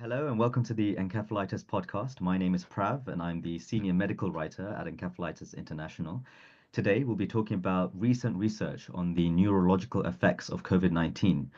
Hello and welcome to the Encephalitis Podcast. My name is Prav and I'm the Senior Medical Writer at Encephalitis International. Today we'll be talking about recent research on the neurological effects of COVID-19,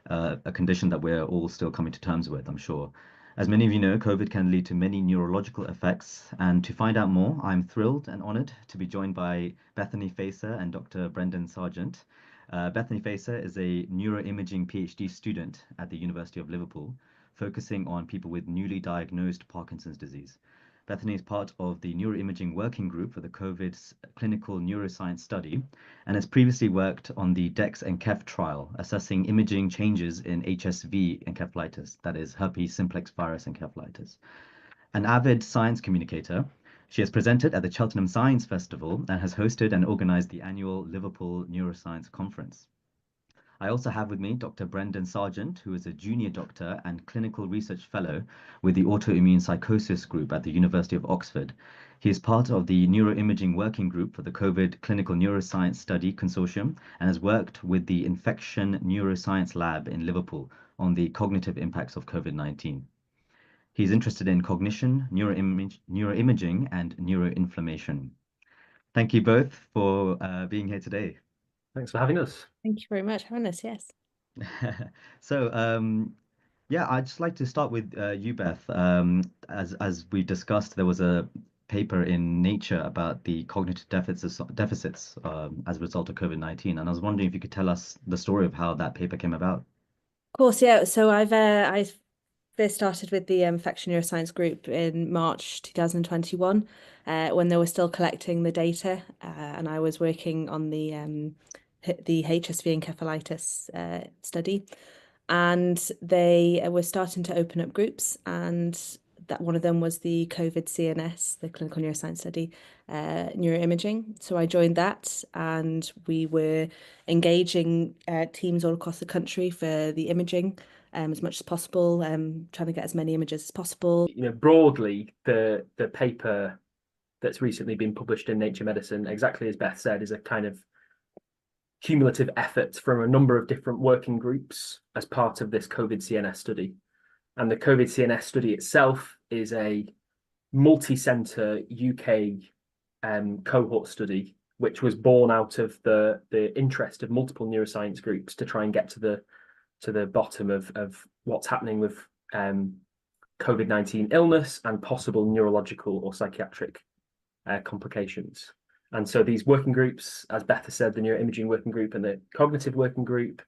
a condition that we're all still coming to terms with, I'm sure. As many of you know, COVID can lead to many neurological effects, and to find out more, I'm thrilled and honored to be joined by Bethany and Dr. Brendan Sargent. Bethany is a neuroimaging PhD student at the University of Liverpool, focusing on people with newly diagnosed Parkinson's disease. Bethany is part of the neuroimaging working group for the COVID Clinical Neuroscience Study and has previously worked on the DEX-ENCEPH trial, assessing imaging changes in HSV encephalitis, that is herpes simplex virus encephalitis. An avid science communicator, she has presented at the Cheltenham Science Festival and has hosted and organized the annual Liverpool Neuroscience Conference. I also have with me Dr. Brendan Sargent, who is a junior doctor and clinical research fellow with the autoimmune psychosis group at the University of Oxford. He is part of the neuroimaging working group for the COVID Clinical Neuroscience Study Consortium and has worked with the Infection Neuroscience Lab in Liverpool on the cognitive impacts of COVID-19. He's interested in cognition, neuroimaging, and neuroinflammation. Thank you both for being here today. Thanks for having us. Thank you very much for having us, yes. So, yeah, I'd just like to start with you, Beth. As we discussed, there was a paper in Nature about the cognitive deficits as a result of COVID-19, and I was wondering if you could tell us the story of how that paper came about. Of course, yeah. So I first started with the Infection Neuroscience group in March 2021, when they were still collecting the data, and I was working on the HSV encephalitis study, and they were starting to open up groups, and that one of them was the COVID CNS, the Clinical Neuroscience Study, neuroimaging. So I joined that, and we were engaging teams all across the country for the imaging as much as possible, trying to get as many images as possible. Broadly, the paper that's recently been published in Nature Medicine, exactly as Beth said, is a kind of cumulative effort from a number of different working groups as part of this COVID CNS study. And the COVID CNS study itself is a multi-centre UK cohort study, which was born out of the interest of multiple neuroscience groups to try and get to the bottom of what's happening with COVID-19 illness and possible neurological or psychiatric complications. And so these working groups, as Beth has said, the neuroimaging working group and the cognitive working group,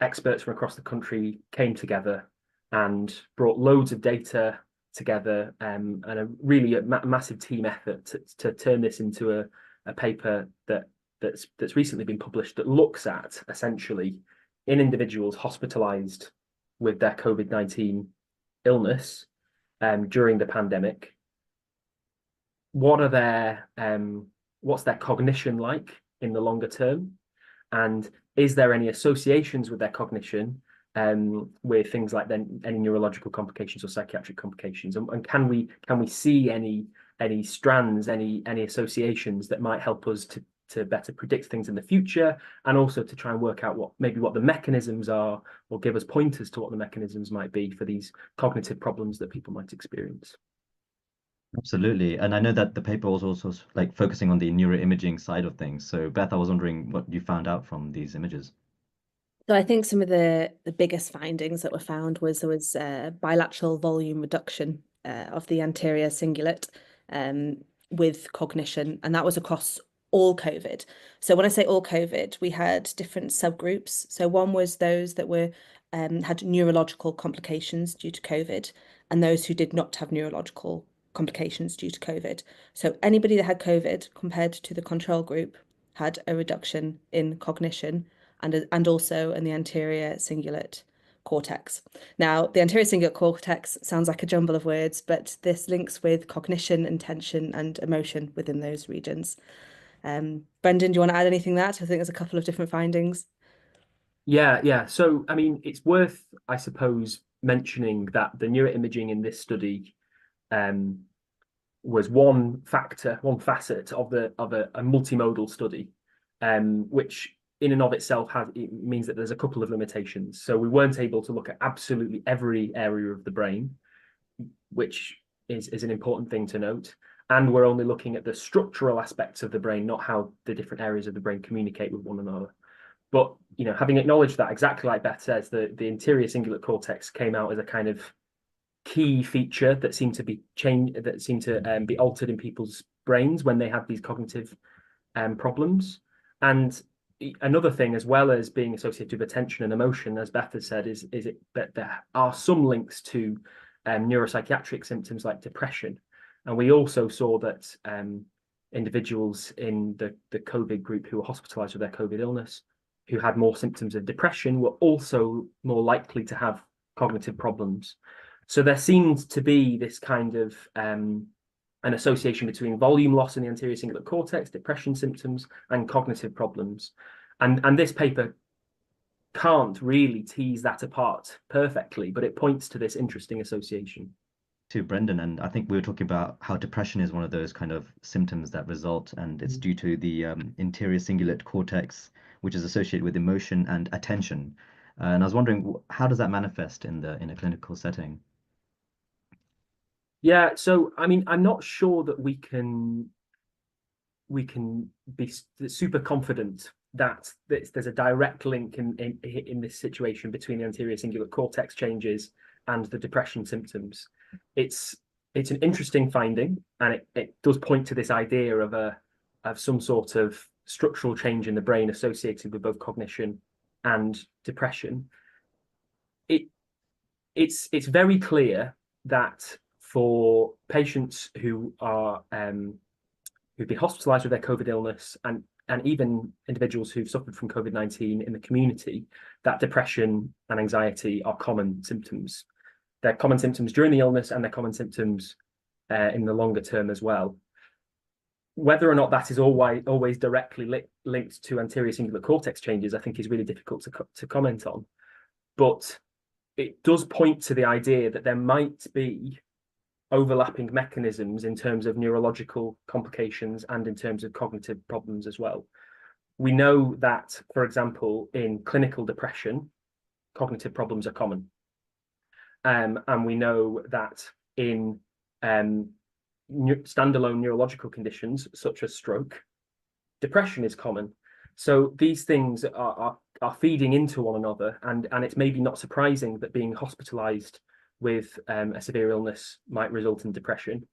experts from across the country came together and brought loads of data together, and a really massive team effort to turn this into a paper that's recently been published that looks at, essentially, in individuals hospitalized with their COVID-19 illness during the pandemic, what's their cognition like in the longer term, and is there any associations with their cognition with things like any neurological complications or psychiatric complications, and can we see any strands, any associations that might help us to better predict things in the future, and also to try and work out what the mechanisms are, or give us pointers to what the mechanisms might be for these cognitive problems that people might experience. Absolutely. And I know that the paper was also like focusing on the neuroimaging side of things. So Beth, I was wondering what you found out from these images. So I think some of the biggest findings that were found was there was bilateral volume reduction of the anterior cingulate with cognition, and that was across all COVID. So when I say all COVID, we had different subgroups. So one was those that were had neurological complications due to COVID, and those who did not have neurological complications due to COVID. So anybody that had COVID compared to the control group had a reduction in cognition and also in the anterior cingulate cortex. Now, the anterior cingulate cortex sounds like a jumble of words, but this links with cognition, intention, and emotion within those regions. Brendan, do you want to add anything to that? I think there's a couple of different findings. Yeah. So, I mean, it's worth, I suppose, mentioning that the neuroimaging in this study was one facet of a multimodal study, which in and of itself it means that there's a couple of limitations. So we weren't able to look at absolutely every area of the brain, which is an important thing to note. And we're only looking at the structural aspects of the brain, not how the different areas of the brain communicate with one another. But, you know, having acknowledged that, exactly like Beth says, the anterior cingulate cortex came out as a kind of key feature that seemed to be be altered in people's brains when they had these cognitive problems. And another thing, as well as being associated with attention and emotion, as Beth has said, is that there are some links to neuropsychiatric symptoms like depression. And we also saw that individuals in the COVID group who were hospitalized with their COVID illness, who had more symptoms of depression, were also more likely to have cognitive problems. So there seemed to be this kind of an association between volume loss in the anterior cingulate cortex, depression symptoms, and cognitive problems. And this paper can't really tease that apart perfectly, but it points to this interesting association. To Brendan, and I think we were talking about how depression is one of those kind of symptoms that result, and it's due to the anterior cingulate cortex, which is associated with emotion and attention. And I was wondering, how does that manifest in a clinical setting? Yeah, so I mean, I'm not sure that we can be super confident that there's a direct link in this situation between the anterior cingulate cortex changes and the depression symptoms. It's an interesting finding, and it does point to this idea of some sort of structural change in the brain associated with both cognition and depression. It's very clear that for patients who are who've been hospitalized with their COVID illness, and even individuals who've suffered from COVID-19 in the community, that depression and anxiety are common symptoms. They're common symptoms during the illness, and they're common symptoms in the longer term as well. Whether or not that is always directly linked to anterior cingulate cortex changes, I think is really difficult to comment on. But it does point to the idea that there might be overlapping mechanisms in terms of neurological complications and in terms of cognitive problems as well. We know that, for example, in clinical depression, cognitive problems are common. And we know that in standalone neurological conditions, such as stroke, depression is common. So these things are feeding into one another, and it's maybe not surprising that being hospitalized with a severe illness might result in depression,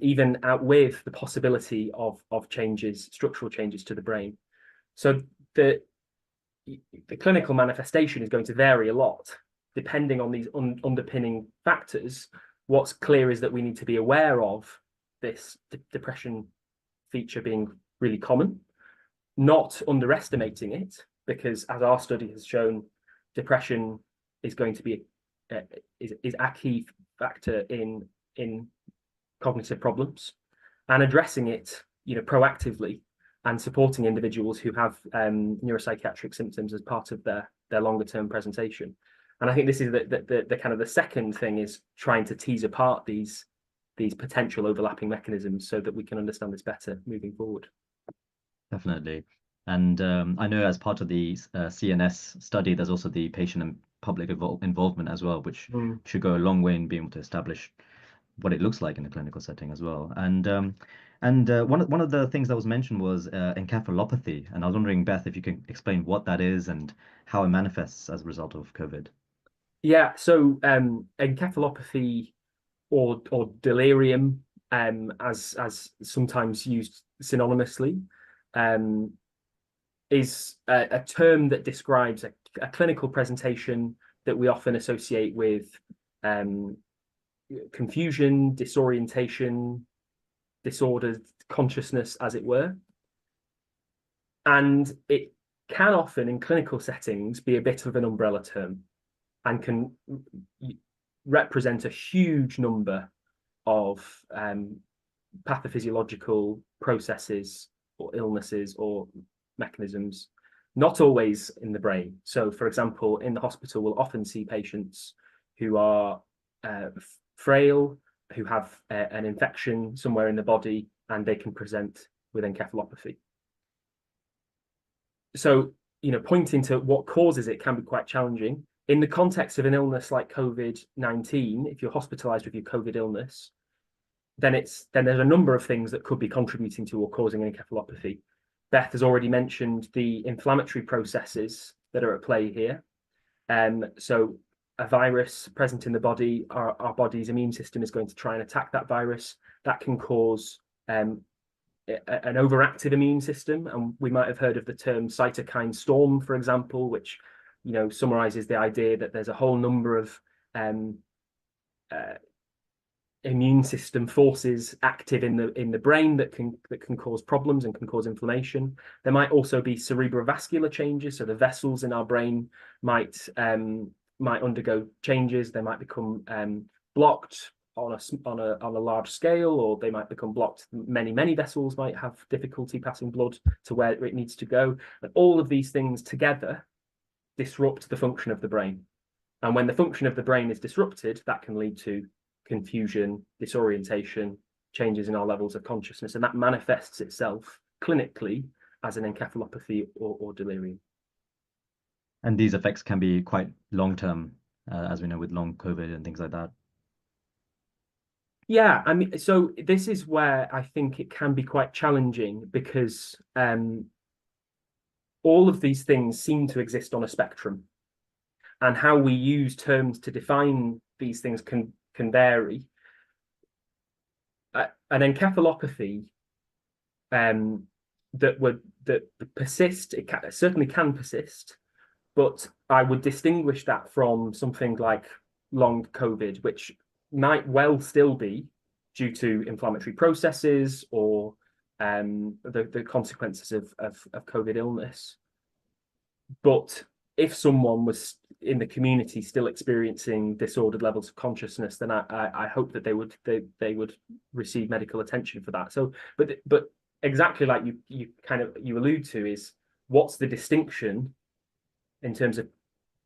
even out with the possibility of structural changes to the brain. So the clinical manifestation is going to vary a lot depending on these underpinning factors. What's clear is that we need to be aware of this depression feature being really common, not underestimating it, because as our study has shown, depression is going to be is a key factor in cognitive problems, and addressing it, proactively and supporting individuals who have neuropsychiatric symptoms as part of their longer term presentation. And I think this is the kind of the second thing, is trying to tease apart these potential overlapping mechanisms so that we can understand this better moving forward. Definitely. And I know as part of the CNS study, there's also the patient and public involvement as well, which should go a long way in being able to establish what it looks like in a clinical setting as well. And one of the things that was mentioned was encephalopathy. And I was wondering, Beth, if you can explain what that is and how it manifests as a result of COVID. Yeah, so encephalopathy or delirium, as sometimes used synonymously, is a term that describes a clinical presentation that we often associate with confusion, disorientation, disordered consciousness, as it were. And it can often, in clinical settings, be a bit of an umbrella term, and can represent a huge number of pathophysiological processes or illnesses or mechanisms, not always in the brain. So, for example, in the hospital, we'll often see patients who are frail, who have an infection somewhere in the body, and they can present with encephalopathy. So pointing to what causes it can be quite challenging. In the context of an illness like COVID-19, if you're hospitalized with your COVID illness, then there's a number of things that could be contributing to or causing encephalopathy. Beth has already mentioned the inflammatory processes that are at play here. So a virus present in the body, our body's immune system is going to try and attack that virus. That can cause an overactive immune system, and we might have heard of the term cytokine storm, for example, which summarizes the idea that there's a whole number of immune system forces active in the brain that can cause problems and can cause inflammation. There might also be cerebrovascular changes, so the vessels in our brain might undergo changes. They might become blocked on a large scale, or they might become blocked. Many vessels might have difficulty passing blood to where it needs to go, and all of these things together disrupt the function of the brain. And when the function of the brain is disrupted, that can lead to confusion, disorientation, changes in our levels of consciousness, and that manifests itself clinically as an encephalopathy or delirium. And these effects can be quite long-term, as we know, with long COVID and things like that. Yeah, I mean, so this is where I think it can be quite challenging, because all of these things seem to exist on a spectrum, and how we use terms to define these things can vary. An encephalopathy that persist, it certainly can persist, but I would distinguish that from something like long COVID, which might well still be due to inflammatory processes or the consequences of COVID illness. But if someone was in the community still experiencing disordered levels of consciousness, then I hope that they would receive medical attention for that. So, but exactly like you allude to, is what's the distinction in terms of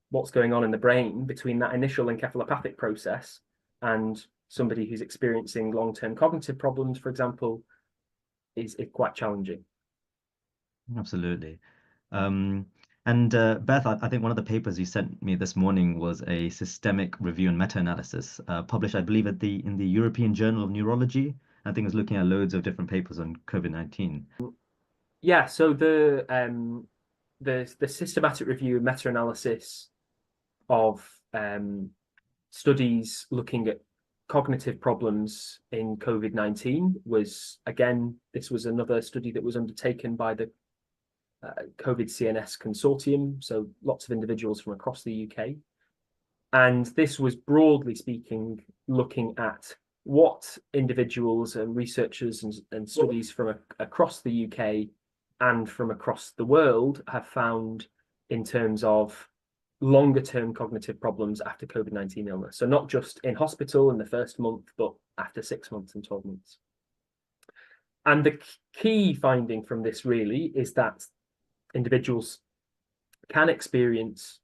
what's going on in the brain between that initial encephalopathic process and somebody who's experiencing long-term cognitive problems, for example, is quite challenging. Absolutely. And Beth, I think one of the papers you sent me this morning was a systemic review and meta-analysis published, I believe, in the European Journal of Neurology. I think it was looking at loads of different papers on COVID-19. Yeah, so the systematic review and meta-analysis of studies looking at cognitive problems in COVID-19 was, again, this was another study that was undertaken by the COVID CNS consortium, so lots of individuals from across the UK. And this was, broadly speaking, looking at what individuals and researchers and studies from across the UK and from across the world have found in terms of longer-term cognitive problems after COVID-19 illness. So not just in hospital in the first month, but after 6 months and 12 months. And the key finding from this really is that individuals can experience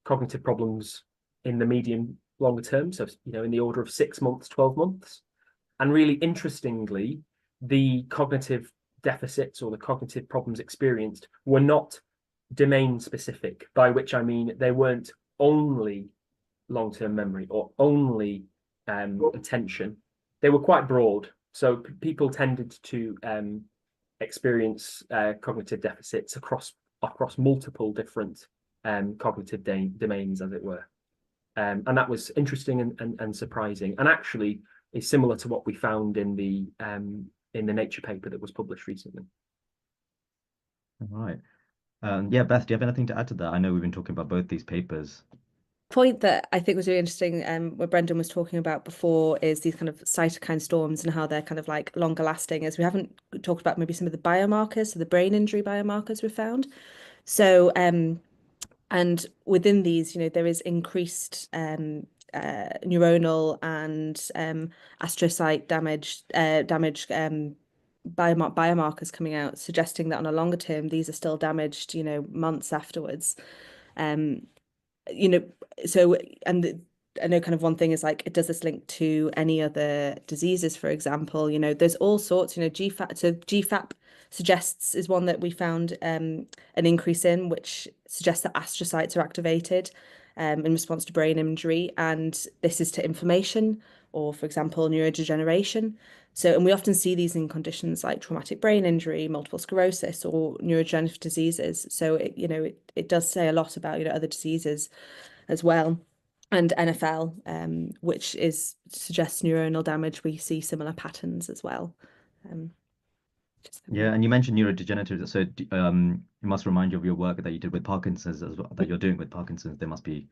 cognitive problems in the medium longer term, so in the order of 6 months, 12 months. And really interestingly, the cognitive deficits or the cognitive problems experienced were not domain specific, by which I mean they weren't only long-term memory or only attention. They were quite broad. So people tended to experience cognitive deficits across multiple different cognitive domains, as it were. And that was interesting and surprising, and actually is similar to what we found in the Nature paper that was published recently. All right. Yeah, Beth, do you have anything to add to that? I know we've been talking about both these papers. Point that I think was really interesting, what Brendan was talking about before, is these kind of cytokine storms and how they're kind of like longer lasting, as we haven't talked about maybe some of the biomarkers, so the brain injury biomarkers we found. So and within these, there is increased neuronal and astrocyte damage biomarkers coming out, suggesting that on a longer term, these are still damaged, months afterwards. So, and I know kind of one thing is like, does this link to any other diseases, for example? There's all sorts, GFAP. So GFAP suggests is one that we found an increase in, which suggests that astrocytes are activated in response to brain injury. And this is to inflammation or, for example, neurodegeneration. So, and we often see these in conditions like traumatic brain injury, multiple sclerosis, or neurodegenerative diseases. So it does say a lot about other diseases as well. And NFL, which suggests neuronal damage. We see similar patterns as well. Yeah, and you mentioned neurodegenerative, so it must remind you of your work that you did with Parkinson's as well, that you're doing with Parkinson's. There must be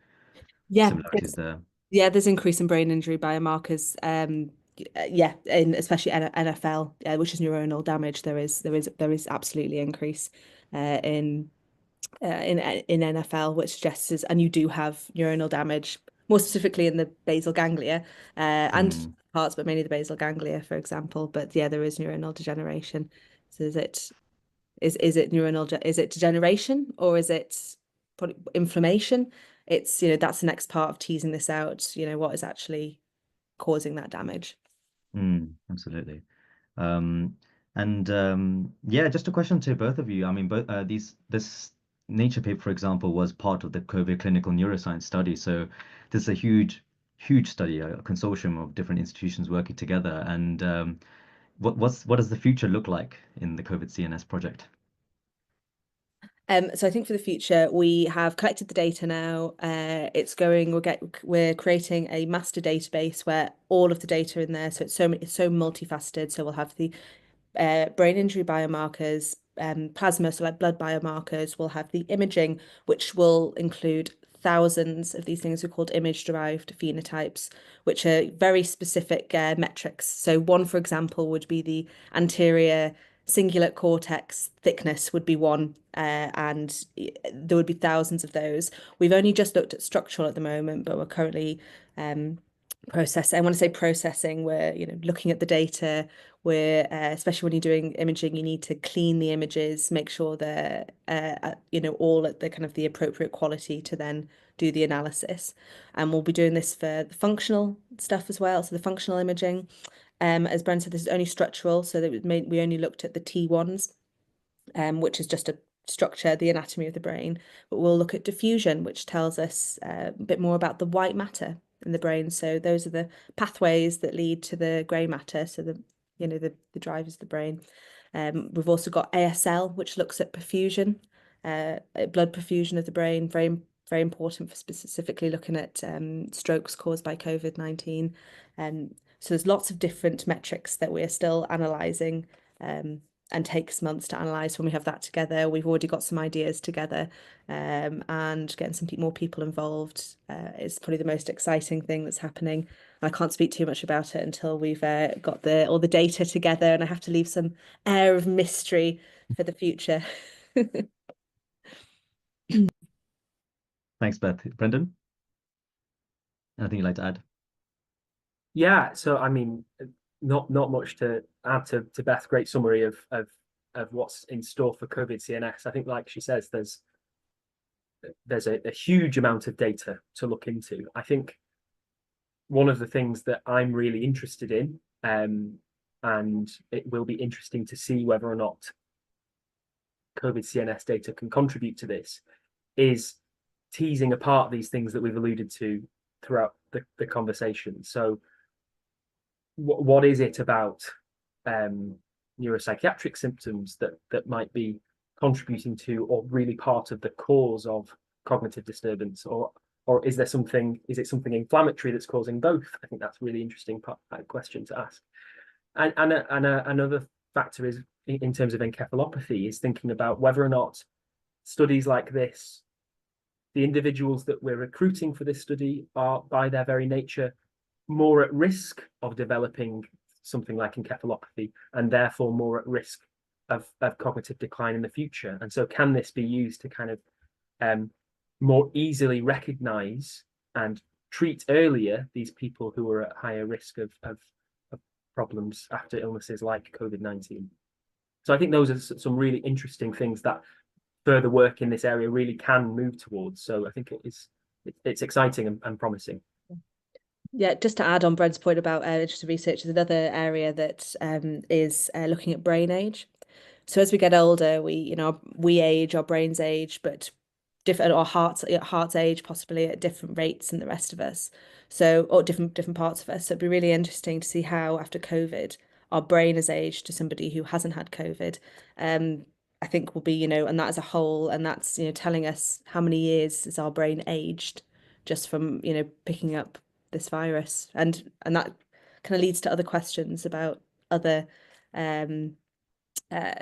similarities there. There's increase in brain injury biomarkers. In especially NFL, which is neuronal damage. There is absolutely increase in NFL, which suggests, and you do have neuronal damage, more specifically in the basal ganglia and parts, but mainly the basal ganglia, for example. But yeah, there is neuronal degeneration. So is it degeneration, or is it inflammation? It's that's the next part of teasing this out. What is actually causing that damage. Absolutely. Yeah, just a question to both of you. I mean, this Nature paper, for example, was part of the COVID Clinical Neuroscience Study. So this is a huge study, a consortium of different institutions working together. And what does the future look like in the COVID CNS project? So I think for the future, we have collected the data now. We're creating a master database where all of the data in there. So it's so multifaceted. So we'll have the brain injury biomarkers, plasma, so like blood biomarkers. We'll have the imaging, which will include thousands of these things are called image-derived phenotypes, which are very specific metrics. So one, for example, would be the anterior cingulate cortex thickness would be one, and there would be thousands of those. We've only just looked at structural at the moment, but we're currently processing. I want to say processing. We're looking at the data. We're especially when you're doing imaging, you need to clean the images, make sure they're all at the kind of the appropriate quality to then do the analysis. And we'll be doing this for the functional stuff as well. So the functional imaging. As Brendan said, this is only structural, so that we only looked at the T1s, which is just a structure, the anatomy of the brain. But we'll look at diffusion, which tells us a bit more about the white matter in the brain. So those are the pathways that lead to the grey matter, so the drivers of the brain. We've also got ASL, which looks at perfusion, blood perfusion of the brain, very, very important for specifically looking at strokes caused by COVID-19. So there's lots of different metrics that we are still analysing and takes months to analyse. When we have that together, we've already got some ideas together, and getting some more people involved is probably the most exciting thing that's happening. I can't speak too much about it until we've got all the data together, and I have to leave some air of mystery for the future. Thanks, Beth. Brendan, anything you'd like to add? Yeah, so I mean, not much to add to Beth's great summary of what's in store for COVID CNS. I think, like she says, there's a huge amount of data to look into. I think one of the things that I'm really interested in, and it will be interesting to see whether or not COVID CNS data can contribute to this, is teasing apart these things that we've alluded to throughout the conversation. So what is it about neuropsychiatric symptoms that might be contributing to, or really part of the cause of cognitive disturbance, or is it something inflammatory that's causing both? I think that's a really interesting question to ask. And another factor is, in terms of encephalopathy, is thinking about whether or not studies like this, the individuals that we're recruiting for this study, are by their very nature more at risk of developing something like encephalopathy, and therefore more at risk of cognitive decline in the future. And so can this be used to kind of more easily recognize and treat earlier these people who are at higher risk of problems after illnesses like COVID-19? So I think those are some really interesting things that further work in this area really can move towards. So I think it's exciting and promising. Yeah, just to add on Bren's point about interested research, is another area that is looking at brain age. So as we get older, we age, our brains age, but different, our hearts age possibly at different rates than the rest of us. So, or different parts of us. So it'd be really interesting to see how after COVID our brain has aged to somebody who hasn't had COVID. I think will be, and that as a whole, and that's, telling us how many years has our brain aged just from, picking up this virus. And that kind of leads to other questions about other um uh,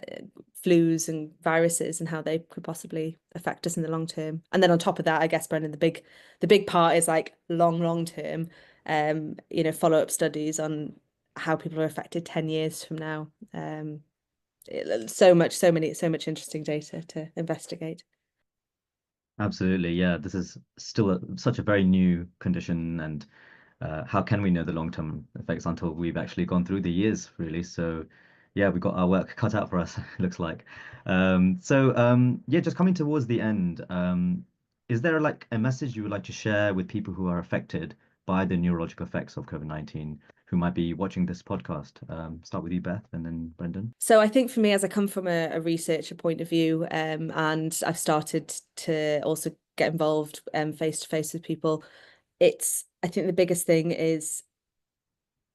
flus and viruses and how they could possibly affect us in the long term. And then on top of that, I guess, Brendan, the big part is like long term, follow-up studies on how people are affected 10 years from now. So much interesting data to investigate. Absolutely, yeah. This is still such a very new condition, and how can we know the long-term effects until we've actually gone through the years, really? So, yeah, we've got our work cut out for us, it looks like. Yeah, just coming towards the end, is there like a message you would like to share with people who are affected by the neurological effects of COVID-19 who might be watching this podcast? Start with you, Beth, and then Brendan. So I think for me, as I come from a researcher point of view, and I've started to also get involved face to face with people, I think the biggest thing is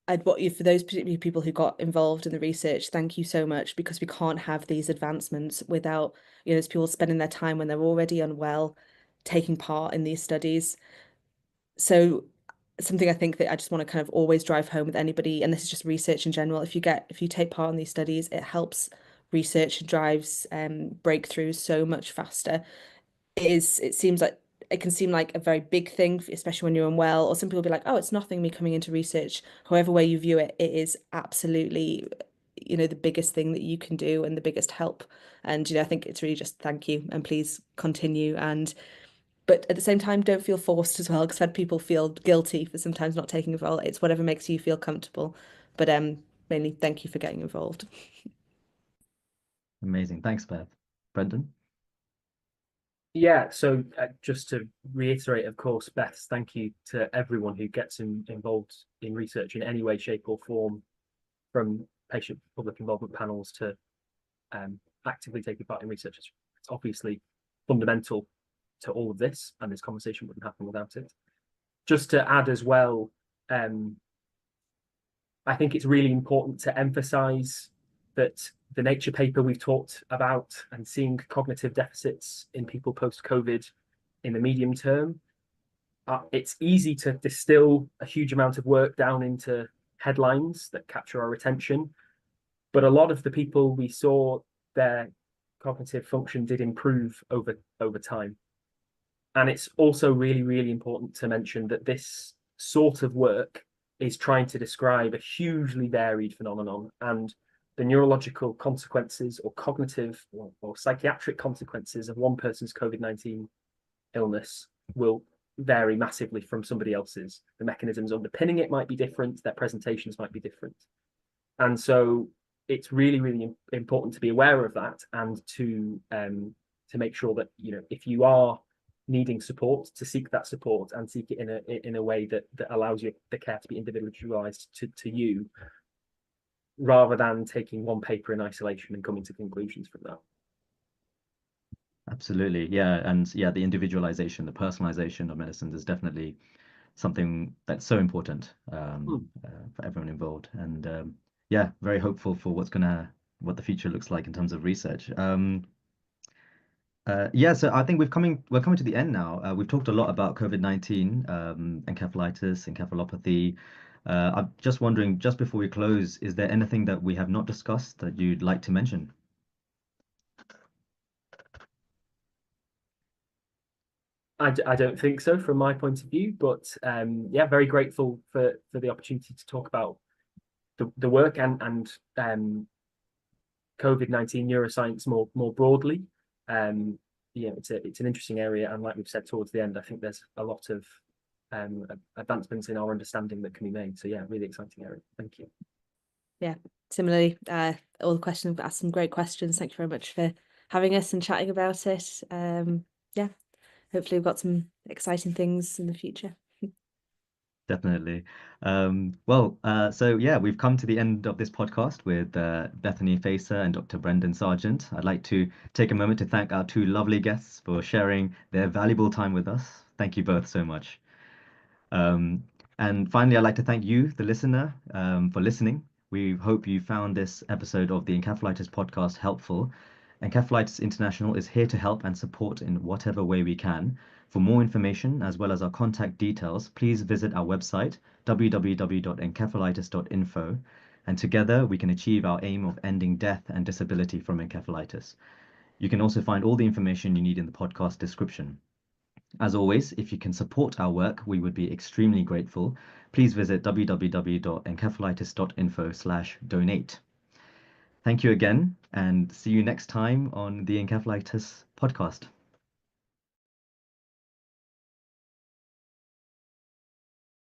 I'd want you, for those particular people who got involved in the research, thank you so much, because we can't have these advancements without, those people spending their time when they're already unwell, taking part in these studies. So something I think that I just want to kind of always drive home with anybody, and this is just research in general, if you take part in these studies, it helps research and drives breakthroughs so much faster. It seems like it can seem like a very big thing, especially when you're unwell, or some people will be like, oh, it's nothing, me coming into research. However way you view it, it is absolutely, the biggest thing that you can do and the biggest help. And, I think it's really just thank you and please continue. But at the same time, don't feel forced as well, because I've had people feel guilty for sometimes not taking involved. It's whatever makes you feel comfortable. But mainly thank you for getting involved. Amazing. Thanks, Beth. Brendan? Yeah, so just to reiterate, of course, Beth, thank you to everyone who gets involved in research in any way, shape, or form, from patient public involvement panels to actively taking part in research. It's obviously fundamental to all of this, and this conversation wouldn't happen without it. Just to add as well, I think it's really important to emphasize that the Nature paper we've talked about, and seeing cognitive deficits in people post-COVID in the medium term, it's easy to distill a huge amount of work down into headlines that capture our attention. But a lot of the people we saw, their cognitive function did improve over time. And it's also really important to mention that this sort of work is trying to describe a hugely varied phenomenon, and the neurological consequences or cognitive or psychiatric consequences of one person's COVID-19 illness will vary massively from somebody else's. The mechanisms underpinning it might be different, their presentations might be different. And so it's really important to be aware of that, and to make sure that, if you are needing support, to seek that support and seek it in a way that allows you the care to be individualized to you, rather than taking one paper in isolation and coming to conclusions from that. Absolutely, yeah. And yeah, the individualization, the personalization of medicines is definitely something that's so important for everyone involved. And yeah, very hopeful for what the future looks like in terms of research. Yeah, so I think we're coming to the end now. We've talked a lot about COVID-19, encephalitis, encephalopathy. I'm just wondering, just before we close, is there anything that we have not discussed that you'd like to mention? I don't think so from my point of view, but yeah, very grateful for the opportunity to talk about the work and COVID-19 neuroscience more broadly. Yeah, it's an interesting area, and like we've said towards the end, I think there's a lot of advancements in our understanding that can be made. So yeah, really exciting area. Thank you. Yeah, similarly, all the questions, we've asked some great questions. Thank you very much for having us and chatting about it. Yeah, hopefully we've got some exciting things in the future. Definitely. So yeah, we've come to the end of this podcast with Bethany Facer and Dr. Brendan Sargent. I'd like to take a moment to thank our two lovely guests for sharing their valuable time with us. Thank you both so much. Um, and finally, I'd like to thank you, the listener, for listening. We hope you found this episode of the Encephalitis Podcast helpful. Encephalitis International is here to help and support in whatever way we can. For more information, as well as our contact details, please visit our website, www.encephalitis.info, and together we can achieve our aim of ending death and disability from encephalitis. You can also find all the information you need in the podcast description. As always, if you can support our work, we would be extremely grateful. Please visit www.encephalitis.info/donate. Thank you again, and see you next time on the Encephalitis Podcast.